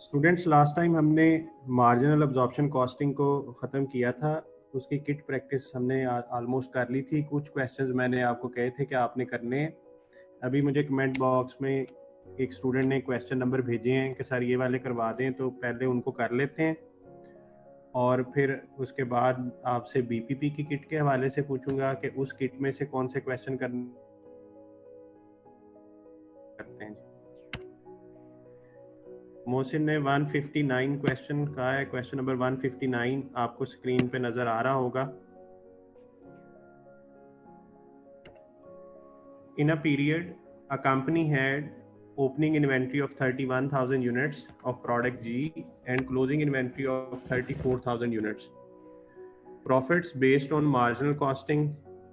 Students, last time हमने marginal absorption costing को ख़त्म किया था। उसकी किट प्रैक्टिस हमने ऑलमोस्ट कर ली थी। कुछ क्वेश्चंस मैंने आपको कहे थे कि आपने करने हैं। अभी मुझे कमेंट बॉक्स में एक स्टूडेंट ने क्वेश्चन नंबर भेजे हैं कि सर ये वाले करवा दें, तो पहले उनको कर लेते हैं और फिर उसके बाद आपसे बीपीपी की किट के हवाले से पूछूंगा कि उस किट में से कौन से क्वेश्चन करते हैं। मोहसिन ने 159 क्वेश्चन कहा है। क्वेश्चन नंबर 159 आपको स्क्रीन पे नजर आ रहा होगा। In a period a company had opening inventory of 31,000 units of product G and closing inventory of 34,000 units. Profits based on marginal costing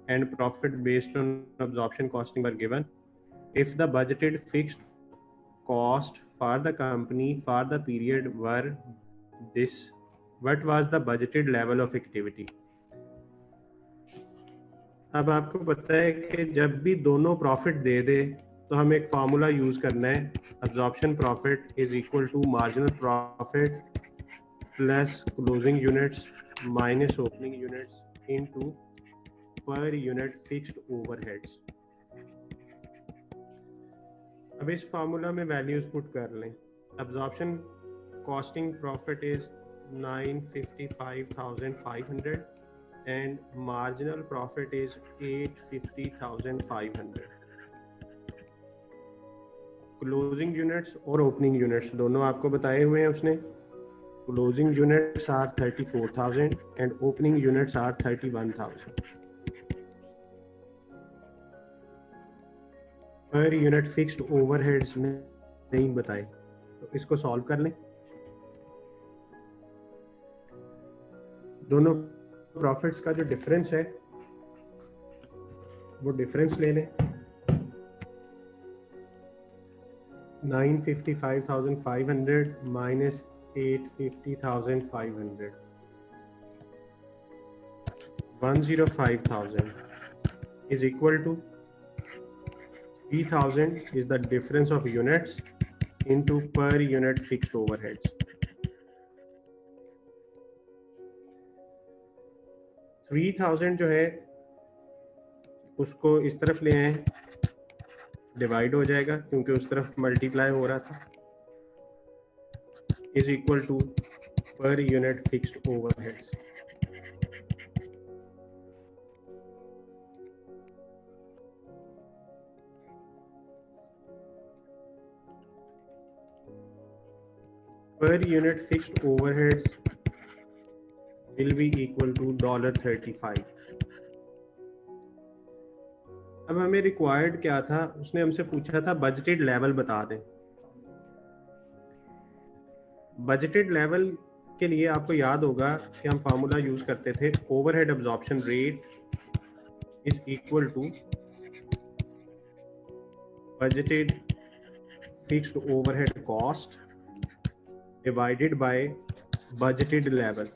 and profit based on absorption costing were given. If the budgeted fixed cost for the company for the period were this, what was the budgeted level of activity? अब आपको पता है कि जब भी दोनों profit दे दे तो हम एक फार्मूला यूज करना है। Absorption profit is equal to marginal profit plus closing units minus opening units into per unit fixed overheads. अब इस फार्मूला में वैल्यूज पुट कर लें। Absorption costing profit is 955,500 and marginal profit is 850,500. Closing units और opening units दोनों आपको बताए हुए हैं उसने। Closing units are 34,000 and opening units are 31,000। Per unit fixed overheads नहीं बताए, तो इसको सॉल्व कर लें। दोनों प्रॉफिट्स का जो डिफरेंस है वो डिफरेंस ले लें। 955,500 minus 850,500, 105,000 is equal to 3,000 is the difference of units into per unit fixed overheads. 3,000 जो है उसको इस तरफ ले आए, डिवाइड हो जाएगा क्योंकि उस तरफ मल्टीप्लाई हो रहा था, is equal to per unit fixed overheads. Per unit fixed overheads will be equal to $35। अब हमें रिक्वायर्ड क्या था, उसने हमसे पूछा था बजटेड लेवल बता दें। बजटेड लेवल के लिए आपको याद होगा कि हम फार्मूला यूज करते थे, overhead absorption rate is equal to budgeted fixed overhead cost divided by budgeted level.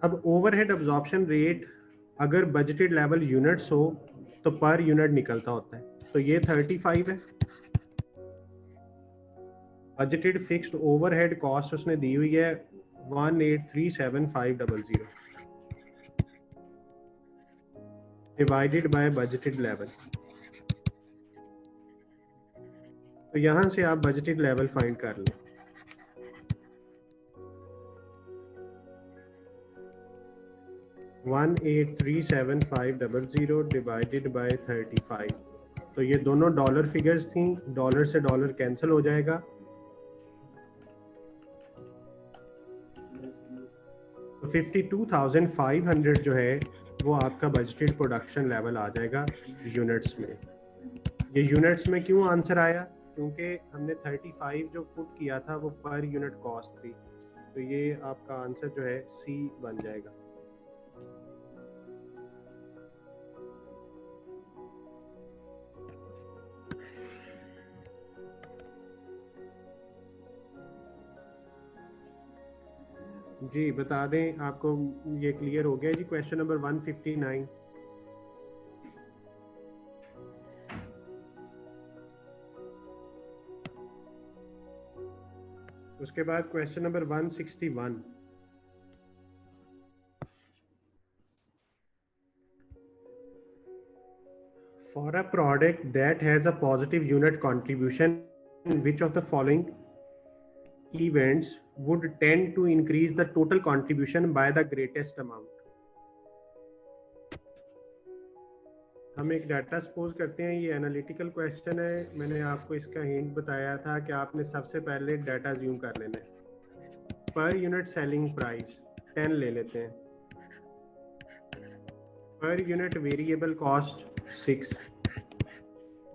अब ओवरहेड अब्जॉर्प्शन रेट अगर बजटेड लेवल यूनिट्स हो तो पर यूनिट निकलता होता है, तो ये 35 है। बजटेड फिक्स्ड ओवरहेड कॉस्ट उसने दी हुई है 1837500 डिवाइडेड बाय बजटेड लेवल। तो यहां से आप बजटेड लेवल फाइंड कर लें। One 1837500 divided by 35। तो ये दोनों डॉलर फिगर्स थी, डॉलर से डॉलर कैंसिल हो जाएगा, तो 52,500 जो है वो आपका बजटेड प्रोडक्शन लेवल आ जाएगा यूनिट्स में। ये यूनिट्स में क्यों आंसर आया, क्योंकि हमने 35 जो पुट किया था वो पर यूनिट कॉस्ट थी, तो ये आपका आंसर जो है सी बन जाएगा। जी बता दें आपको, ये क्लियर हो गया जी। Question number 159। उसके बाद question number 161, for a product that has a positive unit contribution, which of the following events would tend to increase the total contribution by the greatest amount? हम एक डाटा सपोज करते हैं, ये analytical question है। मैंने आपको इसका hint बताया था कि आपने सबसे पहले डाटा ज्यूम कर लेना है। पर यूनिट सेलिंग प्राइस 10 ले लेते हैं, per unit variable cost 6,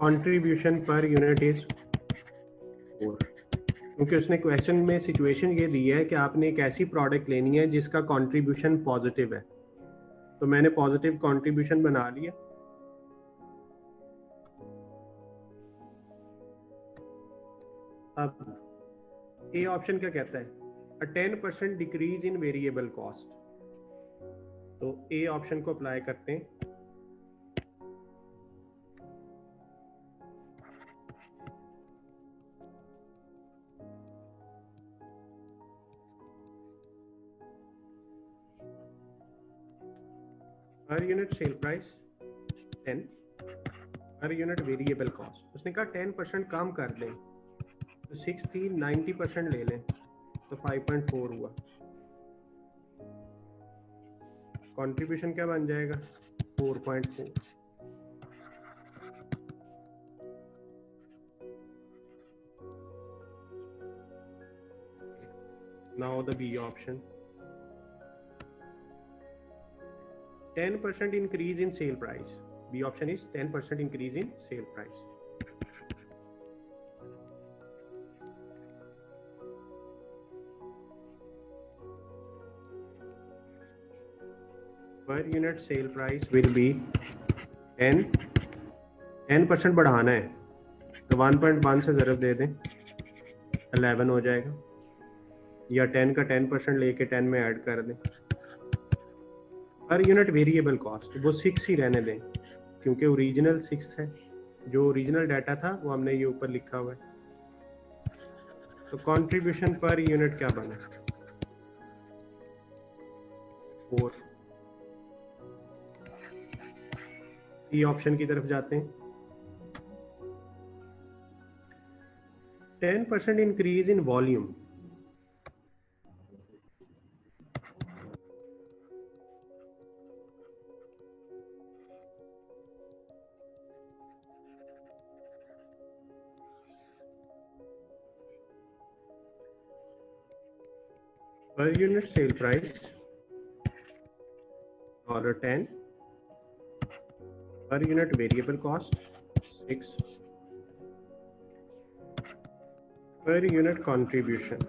contribution per unit is 4। क्योंकि उसने क्वेश्चन में सिचुएशन ये दी है कि आपने एक ऐसी प्रोडक्ट लेनी है जिसका कंट्रीब्यूशन पॉजिटिव है, तो मैंने पॉजिटिव कंट्रीब्यूशन बना लिया। अब ए ऑप्शन क्या कहता है? अ 10% डिक्रीज इन वेरिएबल कॉस्ट। तो ए ऑप्शन को अप्लाई करते हैं। Per unit sale price 10, per unit variable cost उसने कहा 10% कम कर दें, तो 6 थी, 90% ले लें तो 5.4 हुआ। कंट्रीब्यूशन क्या बन जाएगा? 4.4। Now the B option, 10% increase in sale price. B option is 10% increase in sale price. Per unit sale price will be 10% बढ़ाना है तो 1.1 से ज़रूर दे दें, 11 हो जाएगा, या 10 का 10% लेके 10 में ऐड कर दें। पर यूनिट वेरिएबल कॉस्ट वो 6 ही रहने दें, क्योंकि ओरिजिनल 6 है। जो ओरिजिनल डाटा था वो हमने ये ऊपर लिखा हुआ है। तो कंट्रीब्यूशन पर यूनिट क्या बना? 4। सी ऑप्शन की तरफ जाते हैं। 10% increase in volume, per unit sale price $10, per unit variable cost 6, per unit contribution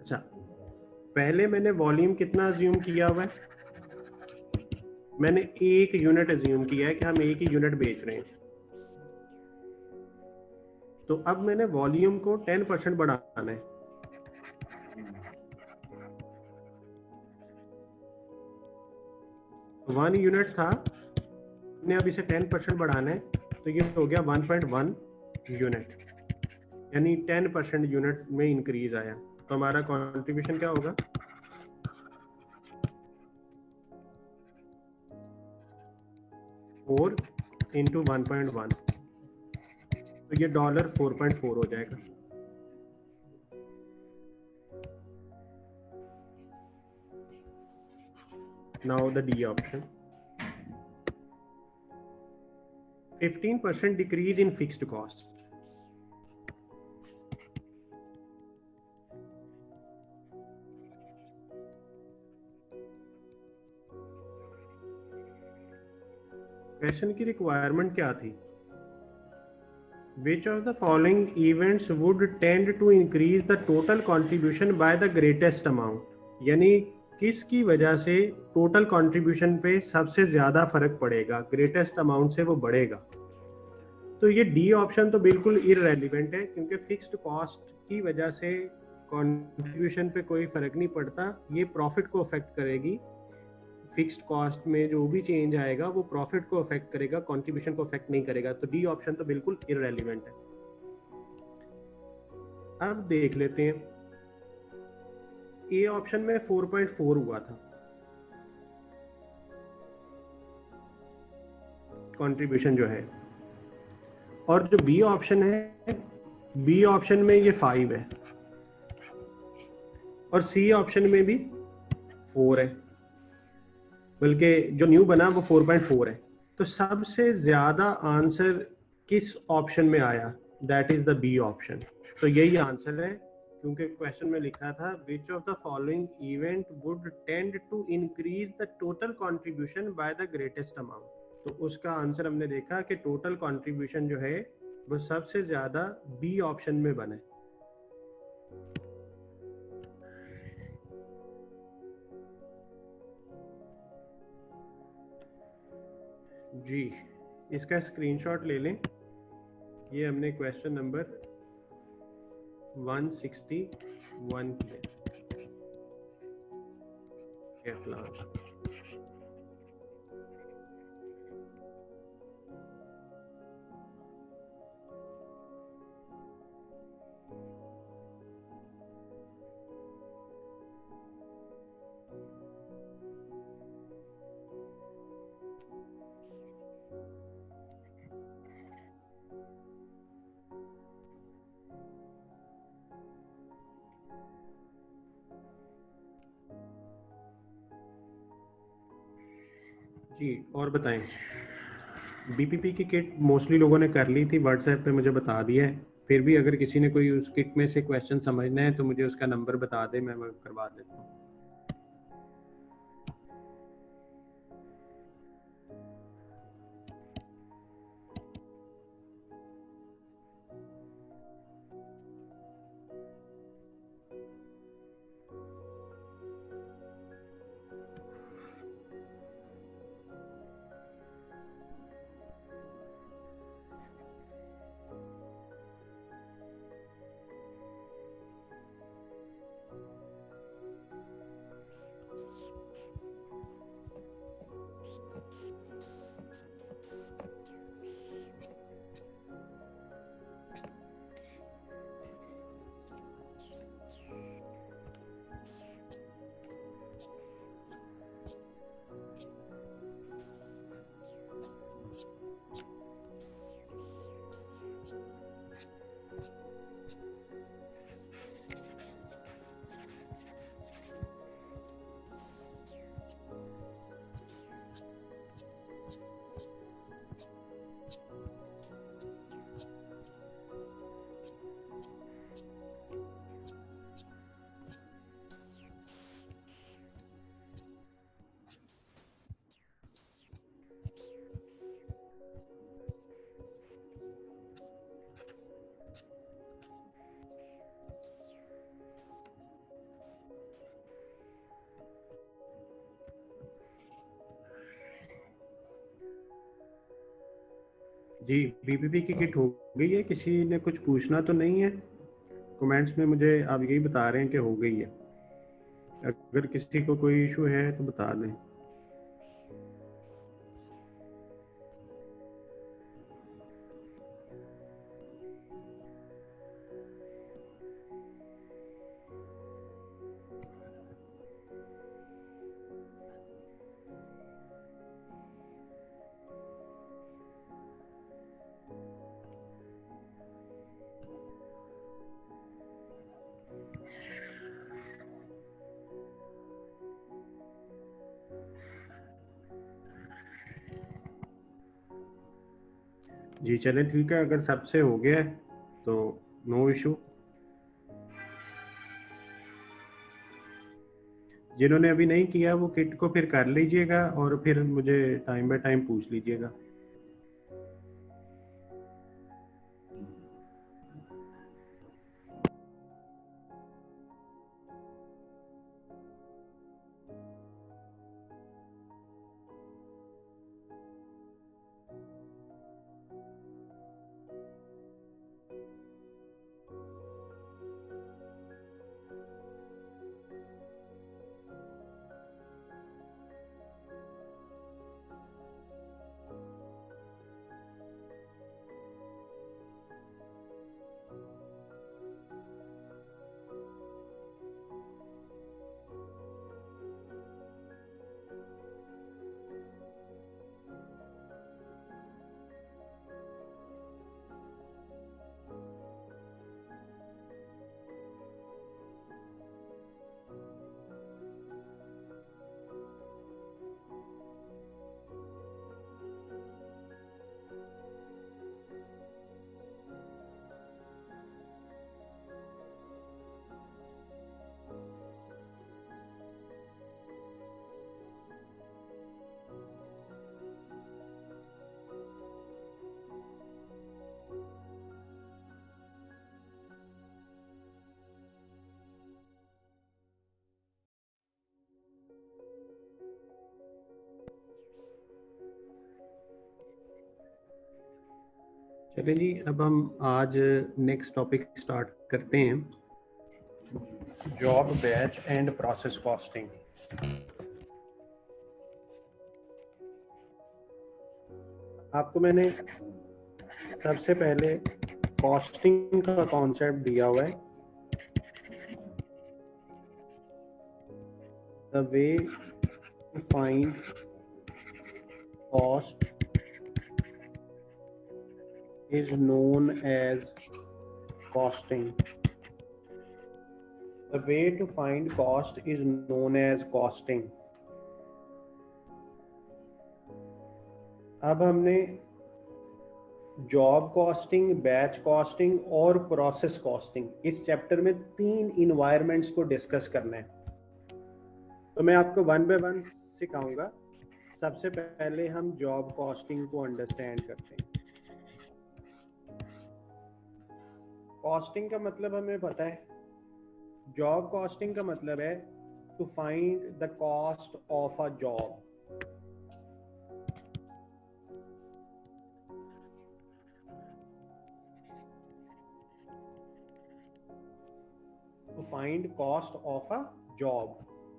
अच्छा, पहले मैंने वॉल्यूम कितना अज्यूम किया हुआ है? मैंने 1 यूनिट अज्यूम किया है कि हम 1 ही यूनिट बेच रहे हैं। तो अब मैंने वॉल्यूम को 10% बढ़ाना है। तो 1 यूनिट था, हमने अब इसे 10% बढ़ाना है, तो ये हो गया 1.1 यूनिट, यानी 10% यूनिट में इंक्रीज आया। तो हमारा कंट्रीब्यूशन क्या होगा? 4 इंटू 1.1, तो ये $4.4 हो जाएगा। Now the D option, 15% decrease in fixed cost. Question की रिक्वायरमेंट क्या थी? Which of the following events would tend to increase the total contribution by the greatest amount? यानी किसकी वजह से टोटल कंट्रीब्यूशन पे सबसे ज्यादा फर्क पड़ेगा, ग्रेटेस्ट अमाउंट से वो बढ़ेगा। तो ये डी ऑप्शन तो बिल्कुल इररेलेवेंट है, क्योंकि फिक्स्ड कॉस्ट की वजह से कंट्रीब्यूशन पे कोई फर्क नहीं पड़ता, ये प्रॉफिट को अफेक्ट करेगी। फिक्स्ड कॉस्ट में जो भी चेंज आएगा वो प्रॉफिट को अफेक्ट करेगा, कंट्रीब्यूशन को अफेक्ट नहीं करेगा। तो डी ऑप्शन तो बिल्कुल इररेलेवेंट है। अब देख लेते हैं, ए ऑप्शन में 4.4 हुआ था कंट्रीब्यूशन जो है, और जो बी ऑप्शन है, बी ऑप्शन में ये 5 है, और सी ऑप्शन में भी 4 है, बल्कि जो न्यू बना वो 4.4 है। तो सबसे ज्यादा आंसर किस ऑप्शन में आया? That is the B option. तो यही आंसर है, क्योंकि क्वेश्चन में लिखा था which of the following event would tend to increase the total contribution by the greatest amount. तो उसका आंसर हमने देखा कि टोटल कंट्रीब्यूशन जो है वो सबसे ज्यादा बी ऑप्शन में बने। जी, इसका स्क्रीनशॉट ले लें। ये हमने क्वेश्चन नंबर 161 किया कैटलॉग। जी, और बताएं, बीपीपी की किट मोस्टली लोगों ने कर ली थी, व्हाट्सएप पे मुझे बता दिया है। फिर भी अगर किसी ने कोई उस किट में से क्वेश्चन समझना है तो मुझे उसका नंबर बता दे, मैं करवा देता हूँ। जी, बीपीपी की किट हो गई है? किसी ने कुछ पूछना तो नहीं है? कमेंट्स में मुझे आप यही बता रहे हैं कि हो गई है। अगर किसी को कोई इशू है तो बता दें। जी चलें, ठीक है, अगर सबसे हो गया है तो नो इशू। जिन्होंने अभी नहीं किया वो किट को फिर कर लीजिएगा और फिर मुझे टाइम बाय टाइम पूछ लीजिएगा। चलिए जी, अब हम आज नेक्स्ट टॉपिक स्टार्ट करते हैं, job batch and process costing. आपको मैंने सबसे पहले कॉस्टिंग का कॉन्सेप्ट दिया हुआ है। The way to find cost is known as costing. The way to find cost is known as costing. अब हमने जॉब कॉस्टिंग, बैच कॉस्टिंग और प्रोसेस कॉस्टिंग, इस चैप्टर में 3 इन्वायरमेंट्स को डिस्कस करना है। तो मैं आपको वन बाय वन सिखाऊंगा। सबसे पहले हम जॉब कॉस्टिंग को अंडरस्टैंड करते हैं। कॉस्टिंग का मतलब हमें पता है। जॉब कॉस्टिंग का मतलब है to find the cost of a job. To find cost of a job.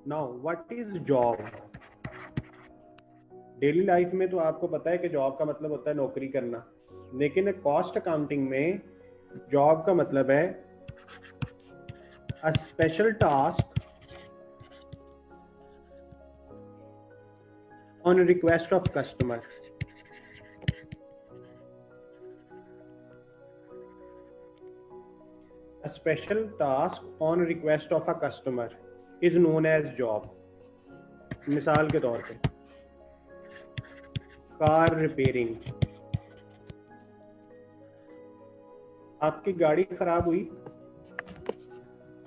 Now what is job? Daily life में तो आपको पता है कि जॉब का मतलब होता है नौकरी करना, लेकिन कॉस्ट अकाउंटिंग में जॉब का मतलब है a special task on request of customer. A special task on request of a customer is known as job. मिसाल के तौर पे कार रिपेयरिंग। आपकी गाड़ी खराब हुई,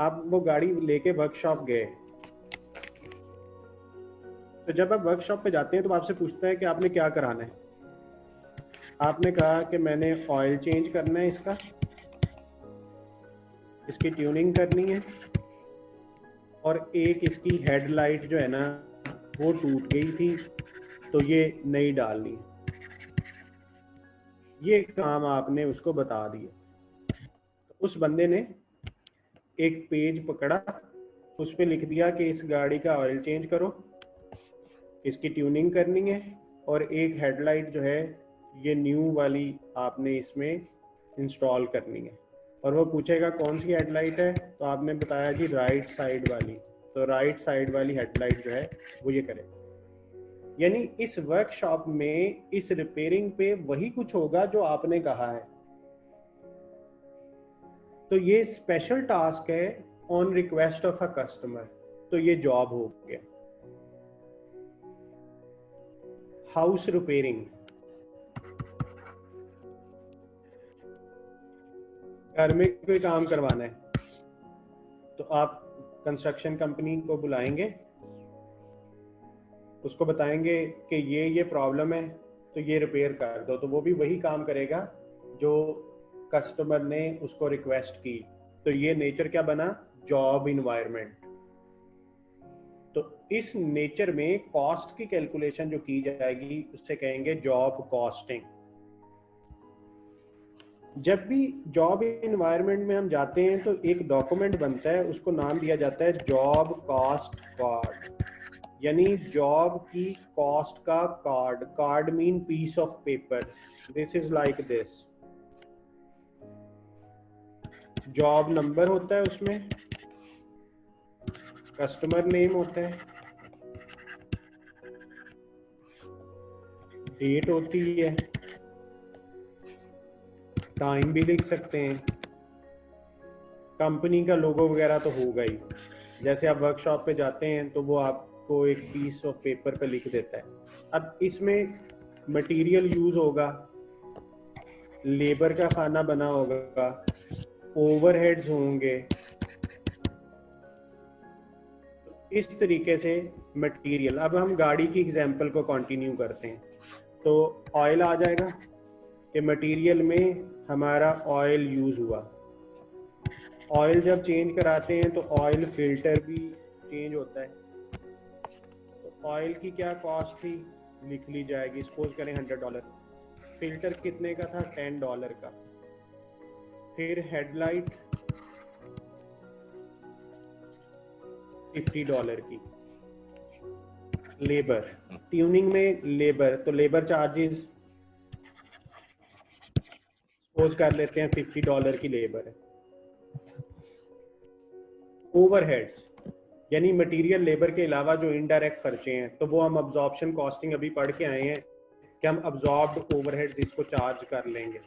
आप वो गाड़ी लेके वर्कशॉप गए। तो जब आप वर्कशॉप पे जाते हैं तो आपसे पूछता है कि आपने क्या कराना है। आपने कहा कि मैंने ऑयल चेंज करना है, इसकी ट्यूनिंग करनी है, और एक इसकी हेडलाइट जो है ना वो टूट गई थी, तो ये नई डालनी है। ये काम आपने उसको बता दिया। तो उस बंदे ने एक पेज पकड़ा, उस पर लिख दिया कि इस गाड़ी का ऑयल चेंज करो, इसकी ट्यूनिंग करनी है, और एक हेडलाइट जो है ये न्यू वाली आपने इसमें इंस्टॉल करनी है। और वो पूछेगा कौन सी हेडलाइट है, तो आपने बताया जी राइट साइड वाली। तो राइट साइड वाली हेडलाइट जो है वो ये करे। यानी इस वर्कशॉप में, इस रिपेयरिंग पे वही कुछ होगा जो आपने कहा है। तो ये स्पेशल टास्क है on request of a customer, तो ये जॉब हो गया। हाउस रिपेयरिंग, घर में कोई काम करवाना है तो आप कंस्ट्रक्शन कंपनी को बुलाएंगे, उसको बताएंगे कि ये प्रॉब्लम है तो ये रिपेयर कर दो, तो वो भी वही काम करेगा जो कस्टमर ने उसको रिक्वेस्ट की। तो ये नेचर क्या बना? Job environment. तो इस नेचर में कॉस्ट की कैलकुलेशन जो की जाएगी उससे कहेंगे जॉब कॉस्टिंग। जब भी जॉब इन्वायरमेंट में हम जाते हैं तो एक डॉक्यूमेंट बनता है, उसको नाम दिया जाता है जॉब कॉस्ट कार्ड, यानी जॉब की कॉस्ट का card. Card mean piece of paper. This is like this. Job number होता है, उसमें कस्टमर नेम होता है, डेट होती है, टाइम भी लिख सकते हैं, कंपनी का लोगो वगैरह तो होगा ही। जैसे आप वर्कशॉप पे जाते हैं तो वो आपको एक पीस ऑफ पेपर पे लिख देता है। अब इसमें मटेरियल यूज होगा, लेबर का खाना बना होगा, ओवरहेड्स होंगे, इस तरीके से मटेरियल। अब हम गाड़ी की एग्जांपल को कंटिन्यू करते हैं। तो ऑयल आ जाएगा कि मटेरियल में हमारा ऑयल यूज हुआ। ऑयल जब चेंज कराते हैं तो ऑयल फिल्टर भी चेंज होता है। तो ऑयल की क्या कॉस्ट थी लिख ली जाएगी, सपोज करें $100। फिल्टर कितने का था, $10 का। फिर हेडलाइट $50 की। लेबर, ट्यूनिंग में लेबर, तो लेबर चार्जेस सपोज कर लेते हैं $50 की लेबर है। ओवरहेड्स यानी मटेरियल लेबर के अलावा जो इनडायरेक्ट खर्चे हैं, तो वो हम अब्जॉर्प्शन कॉस्टिंग अभी पढ़ के आए हैं कि हम अब्जॉर्ब्ड ओवरहेड्स इसको चार्ज कर लेंगे।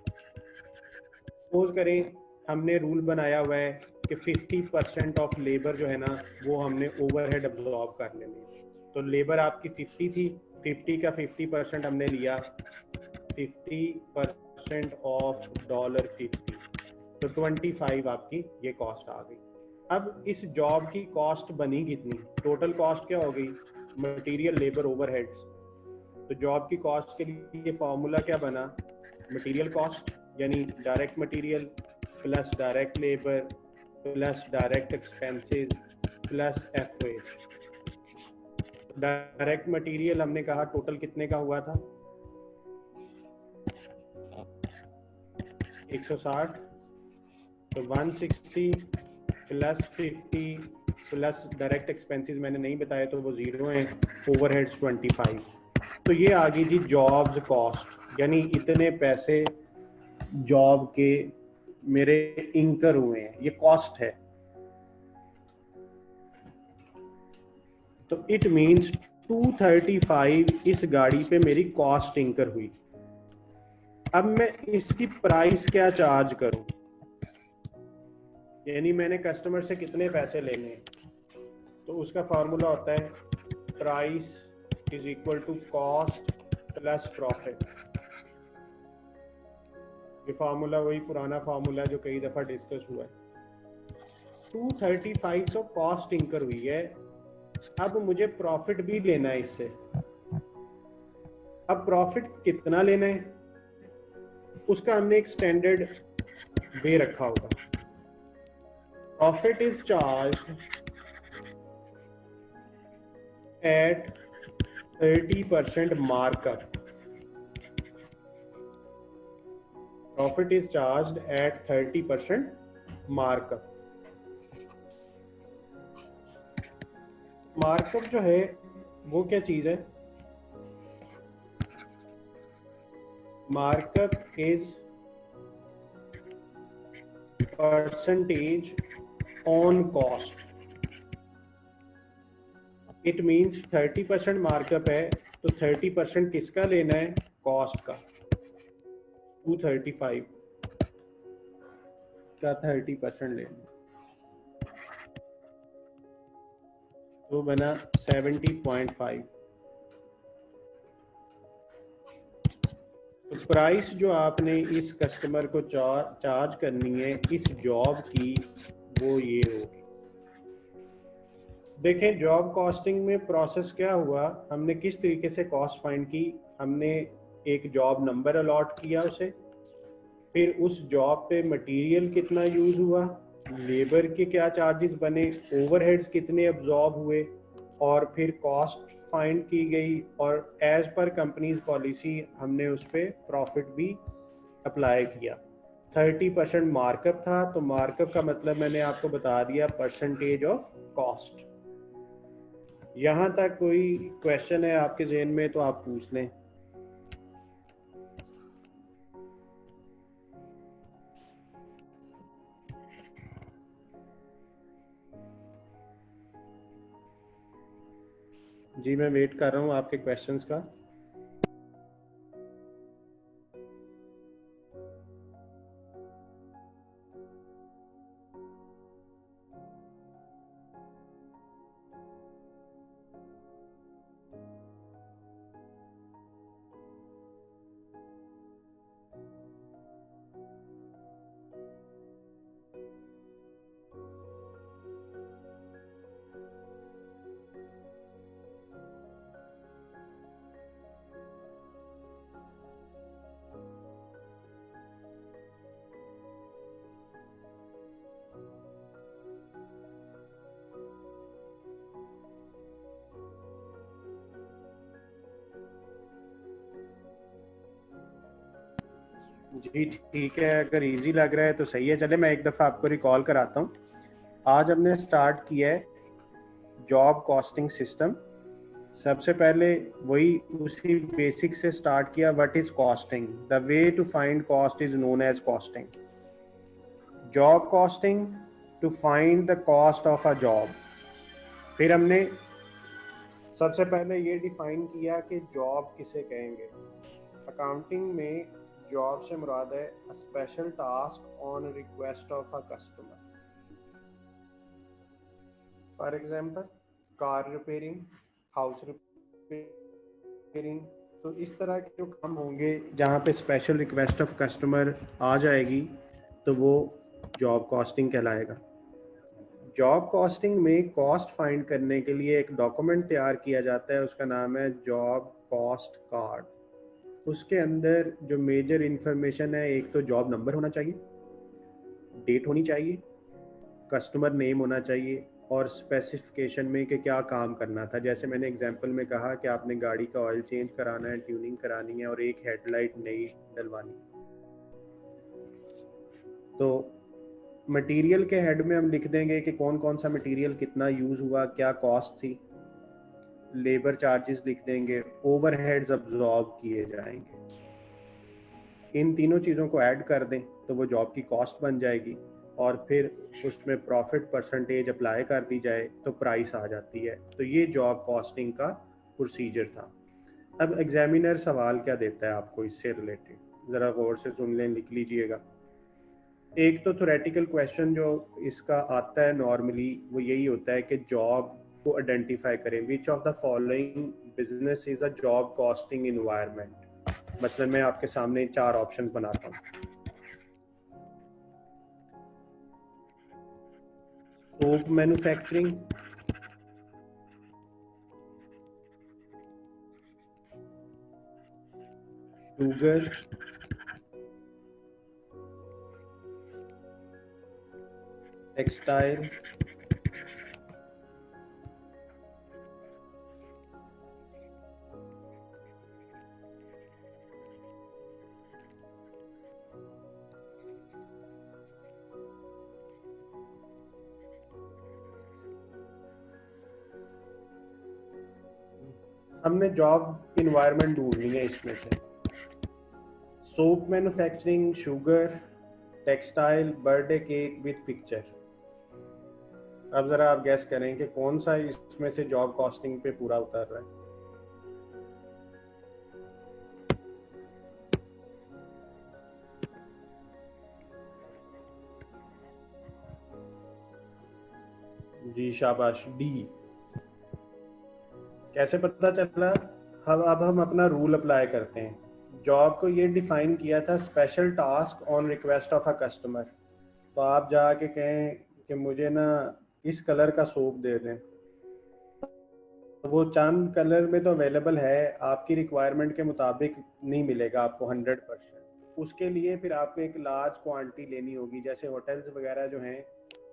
सपोज करें हमने रूल बनाया हुआ है कि 50% ऑफ लेबर जो है ना वो हमने ओवरहेड अब्जॉर्ब कर लेने हैं। तो लेबर आपकी 50 थी, 50 का 50% हमने लिया, 50% ऑफ $50, तो 25 आपकी ये कॉस्ट आ गई। अब इस जॉब की कॉस्ट बनी कितनी, टोटल कॉस्ट क्या हो गई, मटेरियल लेबर ओवरहेड्स। तो जॉब की कॉस्ट के लिए फॉर्मूला क्या बना, मटेरियल कॉस्ट यानी direct material plus direct labour plus direct expenses plus F wage. Direct material हमने कहा टोटल कितने का हुआ था, 160, तो 160 प्लस 50 प्लस डायरेक्ट एक्सपेंसेस मैंने नहीं बताया तो वो 0 हैं, ओवरहेड्स 25। तो ये आ गई जी जॉब्स कॉस्ट, यानी इतने पैसे जॉब के मेरे इंकर हुए हैं, ये कॉस्ट है। तो इट मींस 235 इस गाड़ी पे मेरी कॉस्ट इंकर हुई। अब मैं इसकी प्राइस क्या चार्ज करूं, यानी मैंने कस्टमर से कितने पैसे लेने हैं, तो उसका फार्मूला होता है price is equal to cost plus profit. ये फार्मूला वही पुराना फार्मूला है जो कई दफा डिस्कस हुआ है। 235 तो कॉस्ट इंकर हुई है, अब मुझे प्रॉफिट भी लेना है इससे। अब प्रॉफिट कितना लेना है उसका हमने एक स्टैंडर्ड वे रखा होगा। Profit is charge at 30% markup. Profit is charged at 30% markup. Markup जो है वो क्या चीज है, markup is percentage on cost. It means 30% markup है तो 30% किसका लेना है, कॉस्ट का। 235 का 30% लेना है तो बना 70.5। तो प्राइस जो आपने इस कस्टमर को चार्ज करनी है इस जॉब की वो ये होगी। देखें जॉब कॉस्टिंग में प्रोसेस क्या हुआ, हमने किस तरीके से कॉस्ट फाइंड की, हमने एक जॉब नंबर अलॉट किया उसे, फिर उस जॉब पे मटेरियल कितना यूज हुआ, लेबर के क्या चार्जेस बने, ओवरहेड्स कितने अब्जॉर्ब हुए, और फिर कॉस्ट फाइंड की गई, और एज पर कंपनीज पॉलिसी हमने उस पर प्रॉफिट भी अप्लाई किया। 30% मार्कअप था, तो मार्कअप का मतलब मैंने आपको बता दिया परसेंटेज ऑफ कॉस्ट। यहां तक कोई क्वेश्चन है आपके जहन में तो आप पूछ लें। जी मैं वेट कर रहा हूं आपके क्वेश्चंस का। जी ठीक है, अगर इजी लग रहा है तो सही है। चले मैं एक दफ़ा आपको रिकॉल कराता हूँ। आज हमने स्टार्ट किया है जॉब कॉस्टिंग सिस्टम। सबसे पहले वही उसी बेसिक से स्टार्ट किया, what is costing. The way to find cost is known as costing. Job costing to find the cost of a job. फिर हमने सबसे पहले ये डिफाइन किया कि जॉब किसे कहेंगे। अकाउंटिंग में जॉब से मुराद है a special task on request of a customer. For example car repairing, house repairing. तो इस तरह के जो काम होंगे जहाँ पे स्पेशल रिक्वेस्ट ऑफ कस्टमर आ जाएगी तो वो जॉब कॉस्टिंग कहलाएगा। जॉब कॉस्टिंग में कॉस्ट फाइंड करने के लिए एक डॉक्यूमेंट तैयार किया जाता है, उसका नाम है जॉब कॉस्ट कार्ड। उसके अंदर जो मेजर इंफॉर्मेशन है, एक तो जॉब नंबर होना चाहिए, डेट होनी चाहिए, कस्टमर नेम होना चाहिए और स्पेसिफिकेशन में कि क्या काम करना था। जैसे मैंने एग्जांपल में कहा कि आपने गाड़ी का ऑयल चेंज कराना है, ट्यूनिंग करानी है और एक हेडलाइट नई डलवानी है। तो मटेरियल के हेड में हम लिख देंगे कि कौन कौन सा मटेरियल कितना यूज़ हुआ, क्या कॉस्ट थी। लेबर चार्जेस लिख देंगे, ओवरहेड्स अब्जॉर्ब किए जाएंगे। इन तीनों चीज़ों को ऐड कर दें तो वो जॉब की कॉस्ट बन जाएगी और फिर उसमें प्रॉफिट परसेंटेज अप्लाई कर दी जाए तो प्राइस आ जाती है। तो ये जॉब कॉस्टिंग का प्रोसीजर था। अब एग्जामिनर सवाल क्या देता है आपको इससे रिलेटेड, ज़रा गौर से सुन लें, लिख लीजिएगा। एक तो थ्योरेटिकल क्वेश्चन जो इसका आता है नॉर्मली वो यही होता है कि जॉब को आइडेंटिफाई करें। विच of the following business is a job costing environment. मसलन मैं आपके सामने 4 ऑप्शन बनाता हूँ। सोप मैन्युफैक्चरिंग, शुगर, टेक्सटाइल, हमने जॉब इन्वायरमेंट ढूंढनी है इसमें से। Soap manufacturing, sugar, textile, birthday cake with picture. अब जरा आप गैस करें कि कौन सा इसमें से जॉब कॉस्टिंग पे पूरा उतर रहा है। जी शाबाश, डी। कैसे पता चला? अब हम अपना रूल अप्लाई करते हैं। जॉब को ये डिफाइन किया था special task on request of a customer. तो आप जाके कहें कि मुझे ना इस कलर का सोप दे दें, तो वो चंद कलर में तो अवेलेबल है, आपकी रिक्वायरमेंट के मुताबिक नहीं मिलेगा आपको 100%। उसके लिए फिर आपको एक लार्ज क्वांटिटी लेनी होगी। जैसे होटल्स वगैरह जो हैं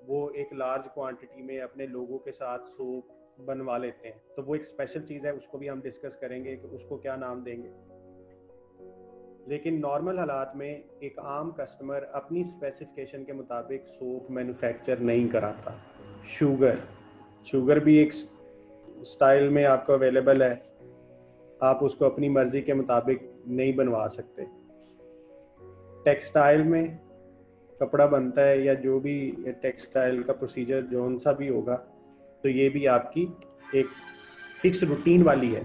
वो एक लार्ज क्वांटिटी में अपने लोगों के साथ सोप बनवा लेते हैं, तो वो एक स्पेशल चीज़ है, उसको भी हम डिस्कस करेंगे कि उसको क्या नाम देंगे। लेकिन नॉर्मल हालात में एक आम कस्टमर अपनी स्पेसिफिकेशन के मुताबिक सोप मैन्युफैक्चर नहीं कराता। शुगर भी एक स्टाइल में आपको अवेलेबल है, आप उसको अपनी मर्जी के मुताबिक नहीं बनवा सकते। टेक्सटाइल में कपड़ा बनता है या जो भी टेक्सटाइल का प्रोसीजर जो सा भी होगा, तो ये भी आपकी एक फिक्स रूटीन वाली है।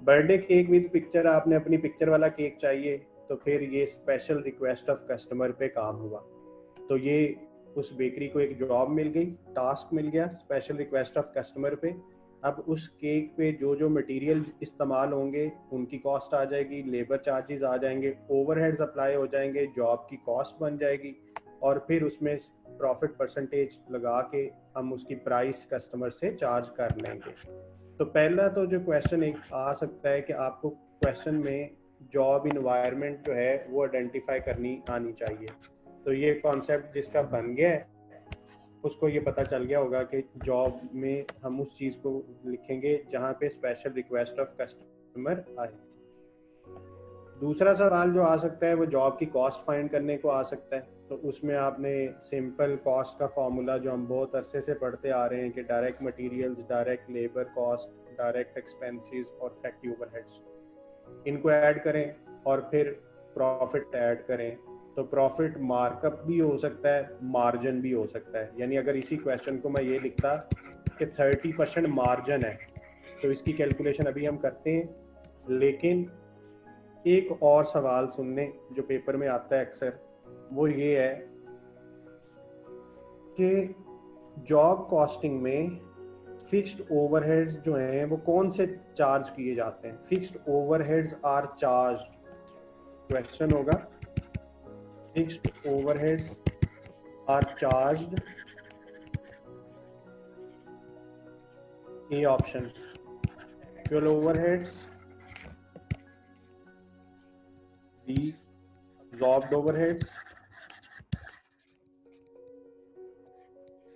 बर्थडे केक विद पिक्चर, आपने अपनी पिक्चर वाला केक चाहिए तो फिर ये स्पेशल रिक्वेस्ट ऑफ कस्टमर पे काम हुआ। तो ये उस बेकरी को एक जॉब मिल गई, टास्क मिल गया स्पेशल रिक्वेस्ट ऑफ कस्टमर पे। अब उस केक पे जो जो मटेरियल इस्तेमाल होंगे उनकी कॉस्ट आ जाएगी, लेबर चार्जेस आ जाएंगे, ओवरहेड्स अप्लाई हो जाएंगे, जॉब की कॉस्ट बन जाएगी और फिर उसमें प्रॉफिट परसेंटेज लगा के हम उसकी प्राइस कस्टमर से चार्ज कर लेंगे। तो पहला तो जो क्वेश्चन एक आ सकता है कि आपको क्वेश्चन में जॉब इन्वायरमेंट जो है वो आइडेंटिफाई करनी आनी चाहिए। तो ये कॉन्सेप्ट जिसका बन गया है उसको ये पता चल गया होगा कि जॉब में हम उस चीज़ को लिखेंगे जहाँ पे स्पेशल रिक्वेस्ट ऑफ कस्टमर आए। दूसरा सवाल जो आ सकता है वो जॉब की कॉस्ट फाइंड करने को आ सकता है। तो उसमें आपने सिंपल कॉस्ट का फॉर्मूला जो हम बहुत अरसे से पढ़ते आ रहे हैं कि direct materials, direct labour cost, direct expenses और फैक्ट्री ओवरहेड्स, इनको ऐड करें और फिर प्रॉफिट ऐड करें। तो प्रॉफिट मार्कअप भी हो सकता है, मार्जिन भी हो सकता है। यानी अगर इसी क्वेश्चन को मैं ये लिखता कि 30% मार्जिन है तो इसकी कैलकुलेशन अभी हम करते हैं, लेकिन एक और सवाल सुनने जो पेपर में आता है अक्सर, वो ये है कि जॉब कॉस्टिंग में फिक्स्ड ओवरहेड्स जो हैं वो कौन से चार्ज किए जाते हैं। Fixed overheads are charge, question होगा fixed overheads are charged, A option actual overheads, B absorbed overheads,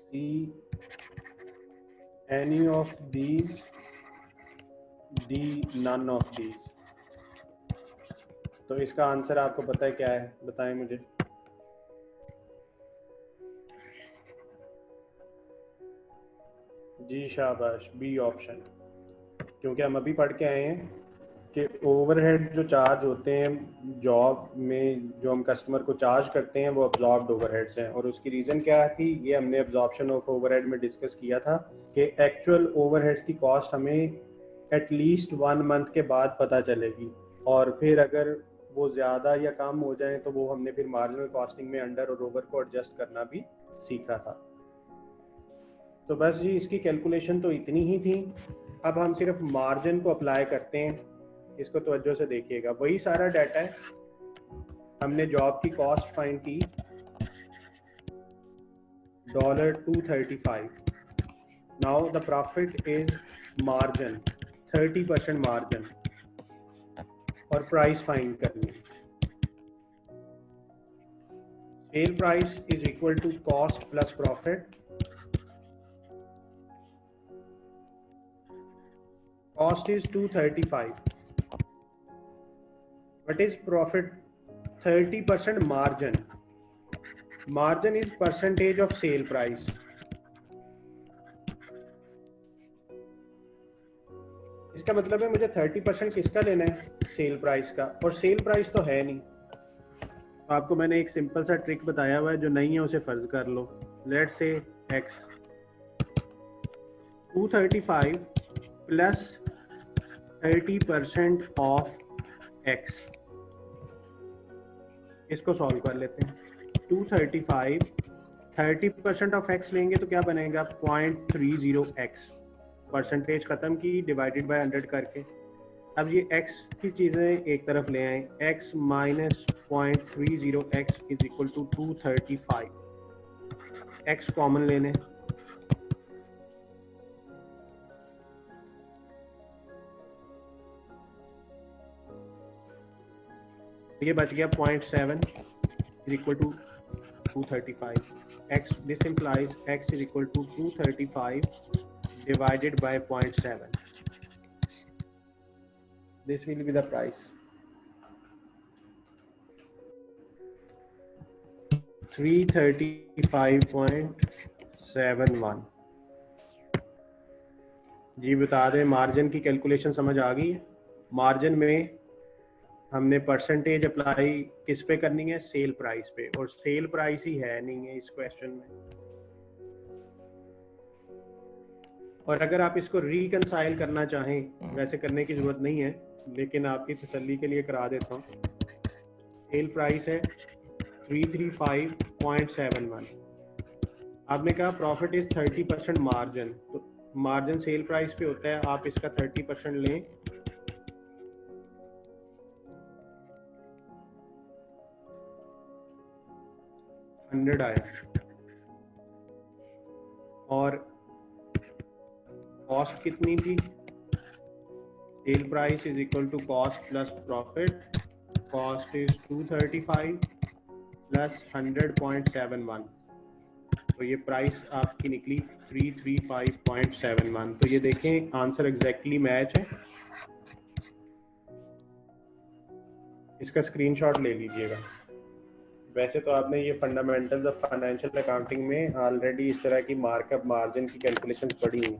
C any of these, D none of these। तो इसका आंसर आपको पता है क्या है, बताएं मुझे। जी शाबाश, बी ऑप्शन। क्योंकि हम अभी पढ़ के आए हैं कि ओवरहेड जो चार्ज होते हैं जॉब में, जो हम कस्टमर को चार्ज करते हैं, वो अब्जॉर्ब्ड ओवरहेड्स हैं। और उसकी रीज़न क्या थी, ये हमने अब्जॉर्प्शन ऑफ ओवरहेड में डिस्कस किया था कि एक्चुअल ओवरहेड्स की कॉस्ट हमें एटलीस्ट 1 मंथ के बाद पता चलेगी, और फिर अगर वो ज़्यादा या कम हो जाए तो वो हमने फिर मार्जिनल कॉस्टिंग में अंडर और ओवर को एडजस्ट करना भी सीखा था। तो बस जी, इसकी कैलकुलेशन तो इतनी ही थी। अब हम सिर्फ मार्जिन को अप्लाई करते हैं। इसको तवज्जो से देखिएगा, वही सारा डाटा है। हमने जॉब की कॉस्ट फाइंड की $235। Now the profit is margin, 30% margin, और प्राइस फाइंड करनी है। Sale price is equal to cost plus profit. Cost is 235, what is profit? 30% margin. Margin is percentage of sale price. इसका मतलब है मुझे 30% किसका लेना है, सेल प्राइस का, और सेल प्राइस तो है नहीं। तो आपको मैंने एक सिंपल सा ट्रिक बताया हुआ है, जो नहीं है उसे फर्ज कर लो। Let's say x 235 plus 30% of x, इसको सॉल्व कर लेते हैं। 235 30% ऑफ x लेंगे तो क्या बनेगा, 0.30x। परसेंटेज खत्म की, डिवाइडेड बाय 100 करके। अब ये x की चीज़ें एक तरफ ले आए, x minus 0.30x is equal to 235। x common लेने, ये बच गया 0.7 is equal to 235। x, this implies x is equal to 235 divided by 0.7. This will be the price, 335.71। जी बता दें, मार्जिन की कैलकुलेशन समझ आ गई है। मार्जिन में हमने परसेंटेज अप्लाई किस पे करनी है, सेल प्राइस पे, और सेल प्राइस ही है नहीं है इस क्वेश्चन में। और अगर आप इसको रिकंसाइल करना चाहें, वैसे करने की जरूरत नहीं है, लेकिन आपकी तसल्ली के लिए करा देता हूँ। सेल प्राइस है 335.71। आपने कहा प्रॉफिट इज 30% मार्जिन, तो मार्जिन सेल प्राइस पे होता है, आप इसका 30% लें, $100 आया। और कॉस्ट कितनी थी, sale price is equal to cost plus profit. Cost is 235 plus 100.71, तो ये प्राइस आपकी निकली 335.71। तो ये देखें, आंसर एग्जैक्टली मैच है। इसका स्क्रीनशॉट ले लीजिएगा। वैसे तो आपने ये फंडामेंटल्स ऑफ फाइनेंशियल अकाउंटिंग में ऑलरेडी इस तरह की मार्कअप मार्जिन की कैलकुलेशन पढ़ी हुई।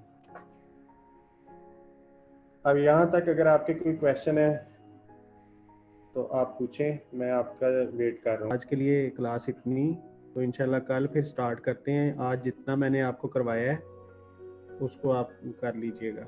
अब यहाँ तक अगर आपके कोई क्वेश्चन है तो आप पूछें, मैं आपका वेट कर रहा हूँ। आज के लिए क्लास इतनी, तो इंशाल्लाह कल फिर स्टार्ट करते हैं। आज जितना मैंने आपको करवाया है उसको आप कर लीजिएगा।